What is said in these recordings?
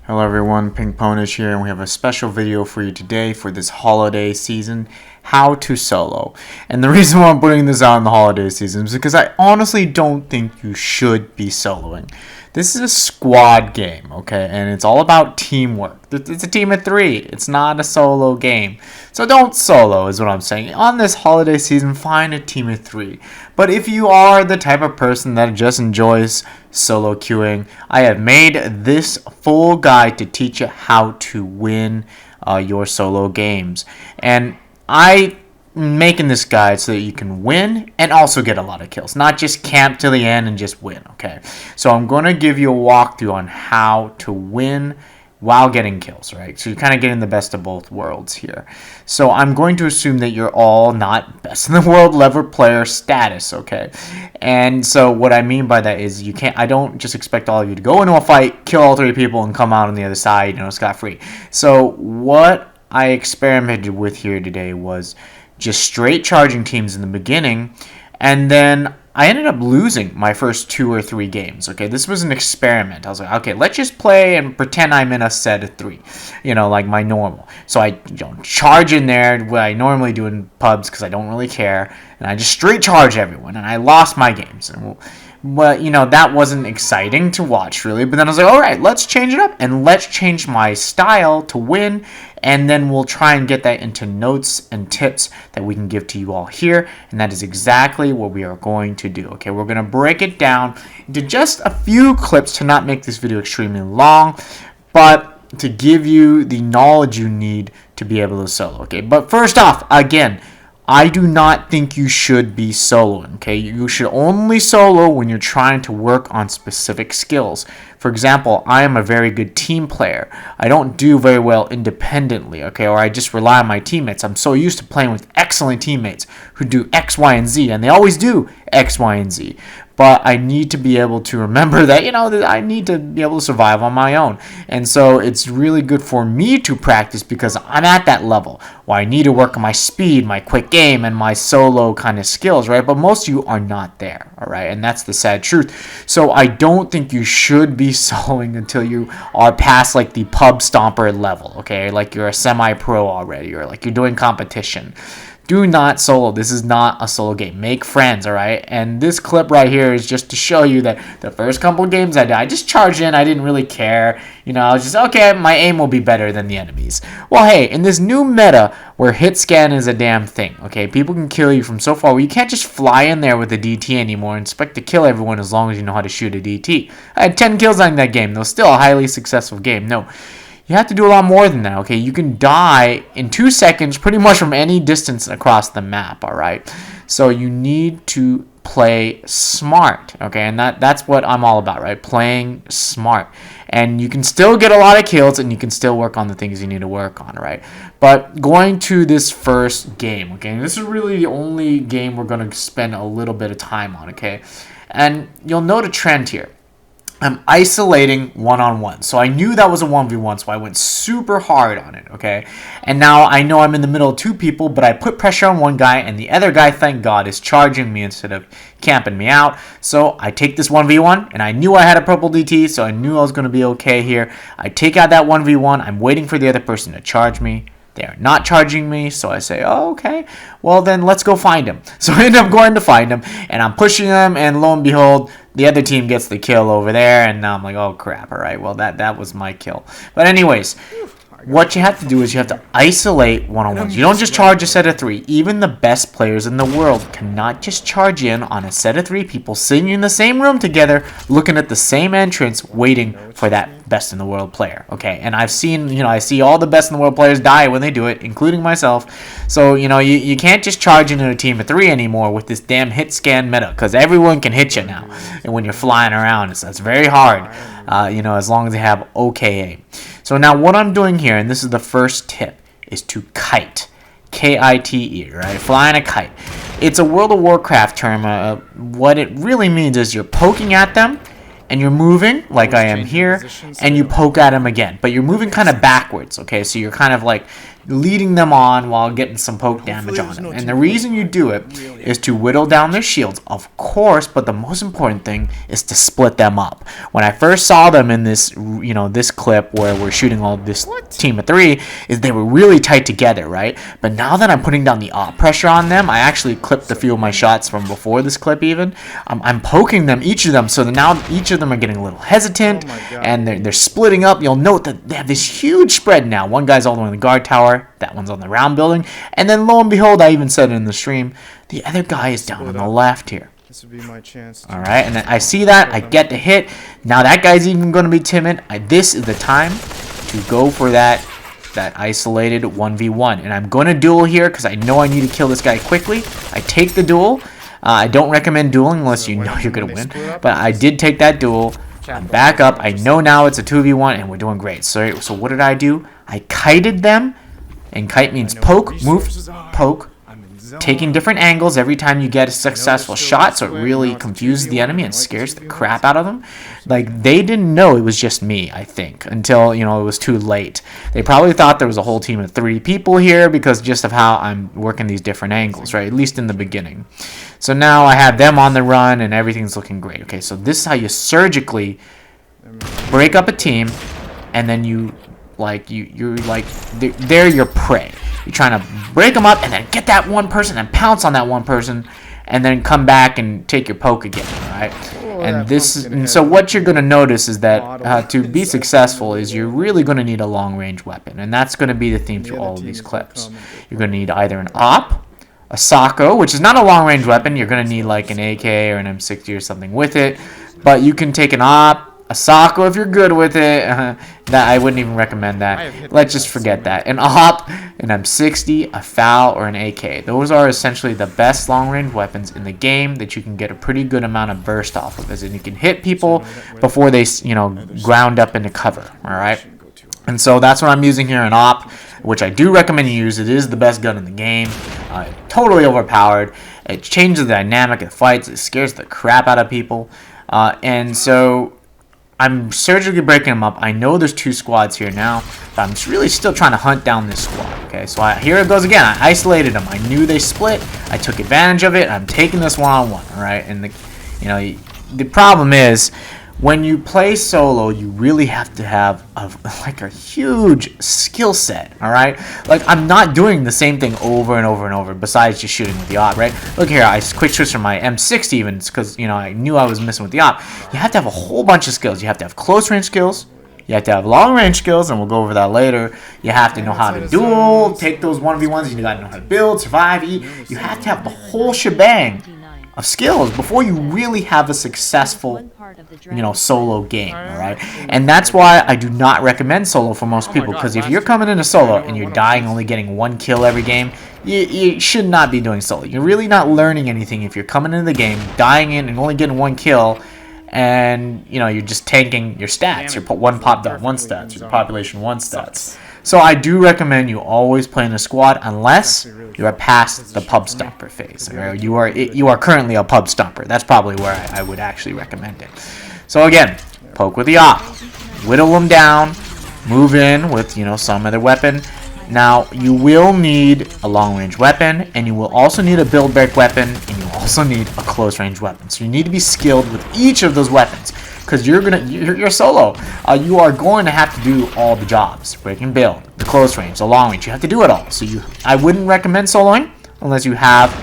Hello everyone, PinkPWNAGE here, and we have a special video for you today for this holiday season, how to solo. And the reason why I'm putting this out in the holiday season is because I honestly don't think you should be soloing. This is a squad game, okay, and it's all about teamwork. It's a team of 3. It's not a solo game. So don't solo is what I'm saying. On this holiday season, find a team of 3. But if you are the type of person that just enjoys solo queuing, I have made this full guide to teach you how to win your solo games. And I'm making this guide so that you can win and also get a lot of kills, not just camp till the end and just win. Okay, so I'm going to give you a walkthrough on how to win while getting kills, right? So you're kind of getting the best of both worlds here. So I'm going to assume that you're all not best in the world level player status, okay? And so what I mean by that is I don't just expect all of you to go into a fight, kill all 3 people, and come out on the other side, scot-free. So what I experimented with here today was just straight charging teams in the beginning, and then I ended up losing my first 2 or 3 games. Okay, this was an experiment. I was like, okay, let's just play and pretend I'm in a set of 3, like my normal. So I charge in there what I normally do in pubs because I don't really care, and I just straight charge everyone, and I lost my games. And that wasn't exciting to watch really, but then I was like, all right, let's change it up and let's change my style to win, and then we'll try and get that into notes and tips that we can give to you all here, and that is exactly what we are going to do. Okay, we're going to break it down into just a few clips to not make this video extremely long, but to give you the knowledge you need to be able to solo. Okay, but first off, again, I do not think you should be soloing, okay? You should only solo when you're trying to work on specific skills. For example, I am a very good team player. I don't do very well independently, okay? Or I just rely on my teammates. I'm so used to playing with excellent teammates who do X, Y, and Z, and they always do X, Y, and Z. But I need to be able to remember that, that I need to be able to survive on my own. And so it's really good for me to practice because I'm at that level where I need to work on my speed, my quick game, and my solo kind of skills, right? But most of you are not there, all right? And that's the sad truth. So I don't think you should be soloing until you are past like the pub stomper level, okay? Like you're a semi-pro already, or like you're doing competition. Do not solo. This is not a solo game. Make friends, all right? And this clip right here is just to show you that the first couple of games I did, I just charged in. I didn't really care. I was just, okay, my aim will be better than the enemies. Well, hey, in this new meta where hit scan is a damn thing, okay? People can kill you from so far where you can't just fly in there with a DT anymore and expect to kill everyone as long as you know how to shoot a DT. I had 10 kills on that game, though. Still a highly successful game. No. You have to do a lot more than that, okay? You can die in 2 seconds pretty much from any distance across the map, all right? So you need to play smart, okay? And that's what I'm all about, right? Playing smart. And you can still get a lot of kills, and you can still work on the things you need to work on, right? But going to this first game, okay? And this is really the only game we're going to spend a little bit of time on, okay? And you'll note a trend here. I'm isolating one-on-one. So I knew that was a 1v1, so I went super hard on it, okay? And now I know I'm in the middle of 2 people, but I put pressure on one guy, and the other guy, thank God, is charging me instead of camping me out. So I take this 1v1, and I knew I had a purple DT, so I knew I was going to be okay here. I take out that 1v1. I'm waiting for the other person to charge me. They are not charging me, so I say, oh, okay, well then let's go find him. So I end up going to find him, and I'm pushing him, and lo and behold, the other team gets the kill over there, and now I'm like, oh crap, all right, well that was my kill. But anyways, what you have to do is you have to isolate one-on-ones. You don't just charge a set of 3. Even the best players in the world cannot just charge in on a set of 3 people sitting in the same room together, looking at the same entrance, waiting for that best in the world player. Okay, and I've seen, I see all the best in the world players die when they do it, including myself. So, you can't just charge into a team of 3 anymore with this damn hit scan meta, because everyone can hit you now. And when you're flying around, it's very hard, as long as they have okay aim. So now what I'm doing here, and this is the first tip, is to kite. K-I-T-E, right? Flying a kite. It's a World of Warcraft term. What it really means is you're poking at them, and you're moving, like I am here, and you poke at them again. But you're moving kind of backwards, okay? So you're kind of like leading them on while getting some poke damage on them. And the reason you do it is to whittle down their shields, of course, but the most important thing is to split them up. When I first saw them in this, this clip where we're shooting all this team of 3, is they were really tight together, right? But now that I'm putting down the op pressure on them, I actually clipped a few of my shots from before this clip even. I'm poking them, each of them, so that now each of them are getting a little hesitant, and they're splitting up. You'll note that they have this huge spread now. One guy's all the way in the guard tower, that one's on the round building, and then lo and behold, I even said it in the stream, the other guy is down on the left here. This would be my chance. All right, and then I see that, I get the hit. Now that guy's even going to be timid. This is the time to go for that isolated 1v1, and I'm going to duel here because I know I need to kill this guy quickly. I take the duel. I don't recommend dueling unless you know you're going to win, but I did take that duel. I'm back up. I know now it's a 2v1, and we're doing great. So what did I do? I kited them, and kite means poke, move, poke, taking different angles every time you get a successful shot, so it really confuses the enemy and scares the crap out of them. Like, they didn't know it was just me, I think, until, it was too late. They probably thought there was a whole team of 3 people here because just of how I'm working these different angles, right? At least in the beginning. So now I have them on the run, and everything's looking great. Okay, so this is how you surgically break up a team, and then they're your prey. You're trying to break them up and then get that one person and pounce on that one person and then come back and take your poke again, all right? And so what you're going to notice is that to be successful is you're really going to need a long-range weapon, and that's going to be the theme through all of these clips. You're going to need either an op, a Sako, which is not a long-range weapon. You're going to need like an AK or an M60 or something with it, but you can take an op, a Sako if you're good with it. That I wouldn't even recommend that. Let's just forget that. An op, an M60, a FAL, or an AK. Those are essentially the best long-range weapons in the game that you can get a pretty good amount of burst off of, as in you can hit people before they, ground up into cover. All right. And so that's what I'm using here, an op, which I do recommend you use. It is the best gun in the game. Totally overpowered. It changes the dynamic of fights. It scares the crap out of people. And so I'm surgically breaking them up. I know there's 2 squads here now, but I'm really still trying to hunt down this squad. Okay, so here it goes again. I isolated them. I knew they split. I took advantage of it. I'm taking this one-on-one. All right, and the problem is, when you play solo, you really have to have a huge skill set, all right? Like, I'm not doing the same thing over and over and over besides just shooting with the op, right? Look here, I quick switched from my M60 even because, I knew I was missing with the op. You have to have a whole bunch of skills. You have to have close range skills. You have to have long range skills, and we'll go over that later. You have to know how to duel, take those 1v1s. You got to know how to build, survive, eat. You have to have the whole shebang of skills before you really have a successful solo game, all right? And that's why I do not recommend solo for most people, because if you're coming into solo and you're dying only getting 1 kill every game, you should not be doing solo. You're really not learning anything if you're coming into the game, dying in and only getting 1 kill, and you're just tanking your stats, your 1 pop dot 1 stats, your population 1 stats. So I do recommend you always play in a squad unless you are past the pub stomper phase. Or you are currently a pub stomper. That's probably where I would actually recommend it. So again, poke with the op, whittle them down, move in with some other weapon. Now you will need a long range weapon, and you will also need a build break weapon, and you also need a close range weapon. So you need to be skilled with each of those weapons, because you're solo. You are going to have to do all the jobs: break and build, the close range, the long range. You have to do it all. So I wouldn't recommend soloing unless you have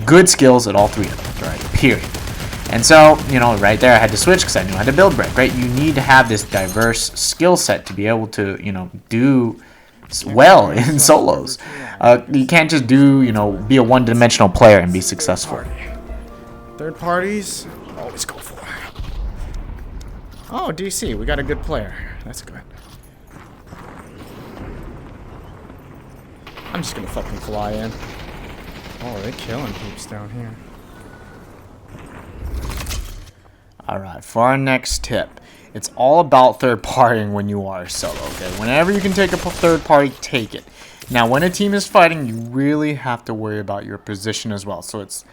good skills at all 3 of them, right? Period. And so, right there I had to switch because I knew how to build break, right? You need to have this diverse skill set to be able to, do well in solos. You can't just be a one-dimensional player and be successful. Third parties, always go for it. Oh, DC, we got a good player. That's good. I'm just gonna fucking fly in. Oh, they're killing peeps down here. Alright, for our next tip, it's all about third partying when you are solo, okay? Whenever you can take a third party, take it. Now, when a team is fighting, you really have to worry about your position as well. So it's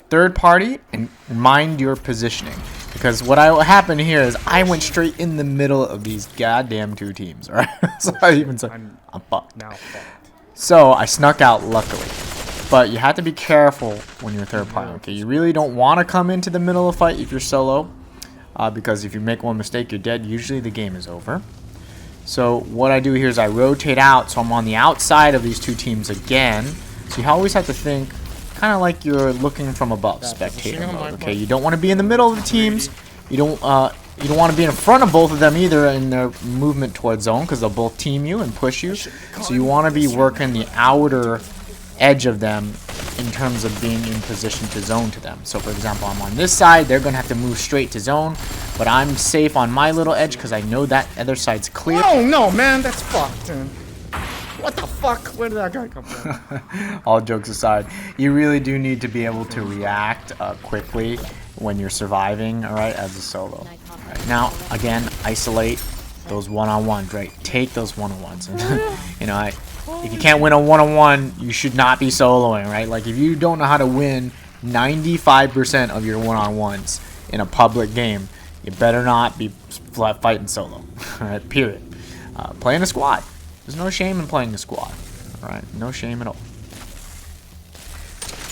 third party and mind your positioning. Because what happened here is I went straight in the middle of these goddamn 2 teams, alright? So I even said, I'm fucked. Now fucked. So I snuck out luckily. But you have to be careful when you're third party, okay? You really don't want to come into the middle of the fight if you're solo. Because if you make one mistake, you're dead. Usually the game is over. So what I do here is I rotate out, so I'm on the outside of these two teams again. So you always have to think kind of like you're looking from above, spectator mode, okay? You don't want to be in the middle of the teams. You don't want to be in front of both of them either in their movement towards zone, because they'll both team you and push you. So you want to be working the outer edge of them in terms of being in position to zone to them. So for example, I'm on this side, they're gonna have to move straight to zone, but I'm safe on my little edge because I know that other side's clear. Oh no, man, that's fucked. What the fuck? Where did that guy come from? All jokes aside, you really do need to be able to react quickly when you're surviving, all right, as a solo. All right, now again, isolate those one-on-ones, right? Take those one-on-ones. You know, if you can't win a one-on-one, you should not be soloing, right? Like, if you don't know how to win 95% of your one-on-ones in a public game, you better not be fighting solo, all right? Period. Play in a squad. There's no shame in playing a squad, all right? No shame at all.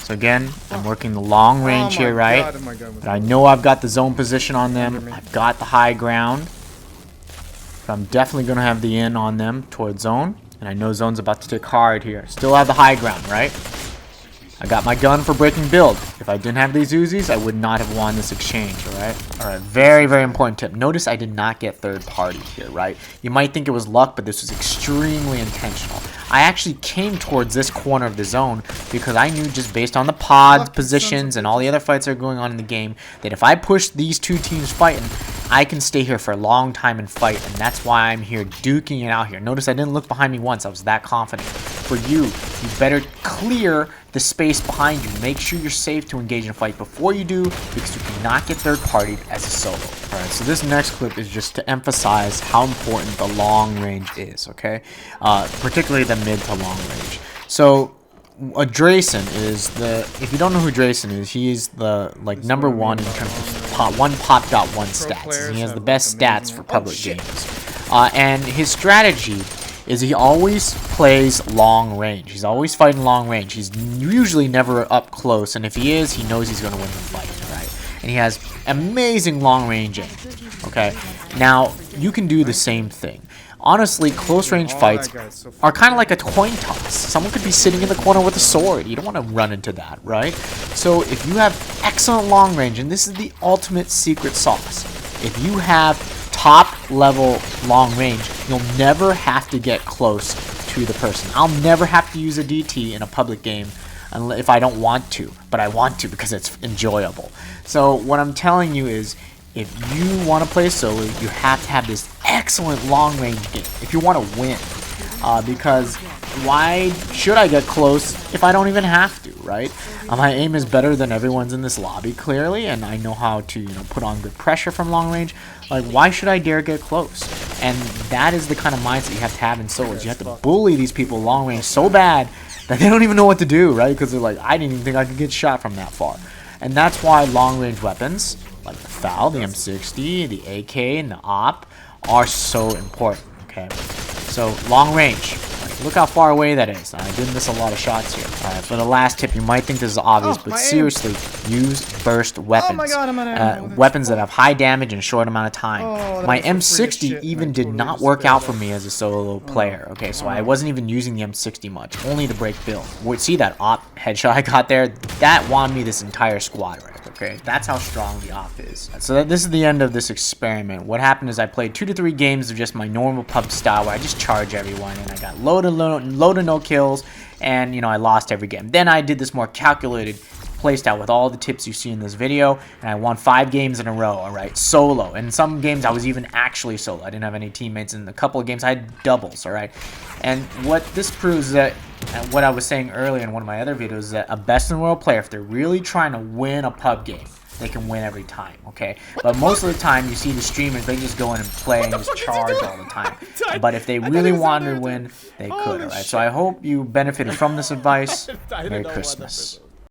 So again, I'm working the long range here, right? But I know I've got the zone position on them. I've got the high ground. But I'm definitely going to have the in on them towards zone. And I know zone's about to tick hard here. Still have the high ground, right? I got my gun for breaking build. If I didn't have these Uzis, I would not have won this exchange, alright? Alright, very, very important tip. Notice I did not get third party here, right? You might think it was luck, but this was extremely intentional. I actually came towards this corner of the zone because I knew, just based on the pods, positions, and all the other fights that are going on in the game, that if I push these two teams fighting, I can stay here for a long time and fight, and that's why I'm here duking it out here. Notice I didn't look behind me once. I was that confident. For you, you better clear the space behind you. Make sure you're safe to engage in a fight before you do, because you cannot get third partied as a solo. Alright, so this next clip is just to emphasize how important the long range is, okay? Particularly the mid to long range. So Drayson is the, if you don't know who Drayson is, he's the like number one in terms of pop.1 stats. He has the best stats for public games. And his strategy is he always plays long range. He's always fighting long range. He's usually never up close, and if he is, he knows he's going to win the fight, right? And he has amazing long range aim, okay? Now, you can do the same thing. Honestly, close range fights are kind of like a coin toss. Someone could be sitting in the corner with a sword. You don't want to run into that, right? So if you have excellent long range, and this is the ultimate secret sauce, if you have top level long range, you'll never have to get close to the person. I'll never have to use a DT in a public game if I don't want to, but I want to because it's enjoyable. So what I'm telling you is, if you want to play solo, you have to have this excellent long range game if you want to win. Because why should I get close if I don't even have to, right? My aim is better than everyone's in this lobby, clearly, and I know how to, put on good pressure from long range. Like, why should I dare get close? And that is the kind of mindset you have to have in solos. You have to bully these people long range so bad that they don't even know what to do, right? Because they're like, I didn't even think I could get shot from that far. And that's why long range weapons, like the FAL, the M60, the AK, and the AWP, are so important, okay? So, long range. Look how far away that is. I did miss a lot of shots here. Alright, for the last tip, you might think this is obvious, but seriously, use burst weapons. Oh my God, weapons that have high damage in a short amount of time. My M60 even did not work out for me as a solo player. Okay, so I wasn't even using the M60 much, only to break build. See that AWP headshot I got there? That won me this entire squad, right? Okay, that's how strong the AWP is. So this is the end of this experiment. What happened is I played 2 to 3 games of just my normal pub style where I just charge everyone, and I got low to no kills, and I lost every game. Then I did this more calculated playstyle with all the tips you see in this video, and I won 5 games in a row, alright, solo. And some games I was even actually solo. I didn't have any teammates. In a couple of games I had doubles, alright. And what this proves is that, and what I was saying earlier in one of my other videos, is that a best-in-the-world player, if they're really trying to win a pub game, they can win every time, okay? But most of the time, you see the streamers, they just go in and play and just charge all the time. But if they really wanted to win, they could, alright? So I hope you benefited from this advice. Merry Christmas.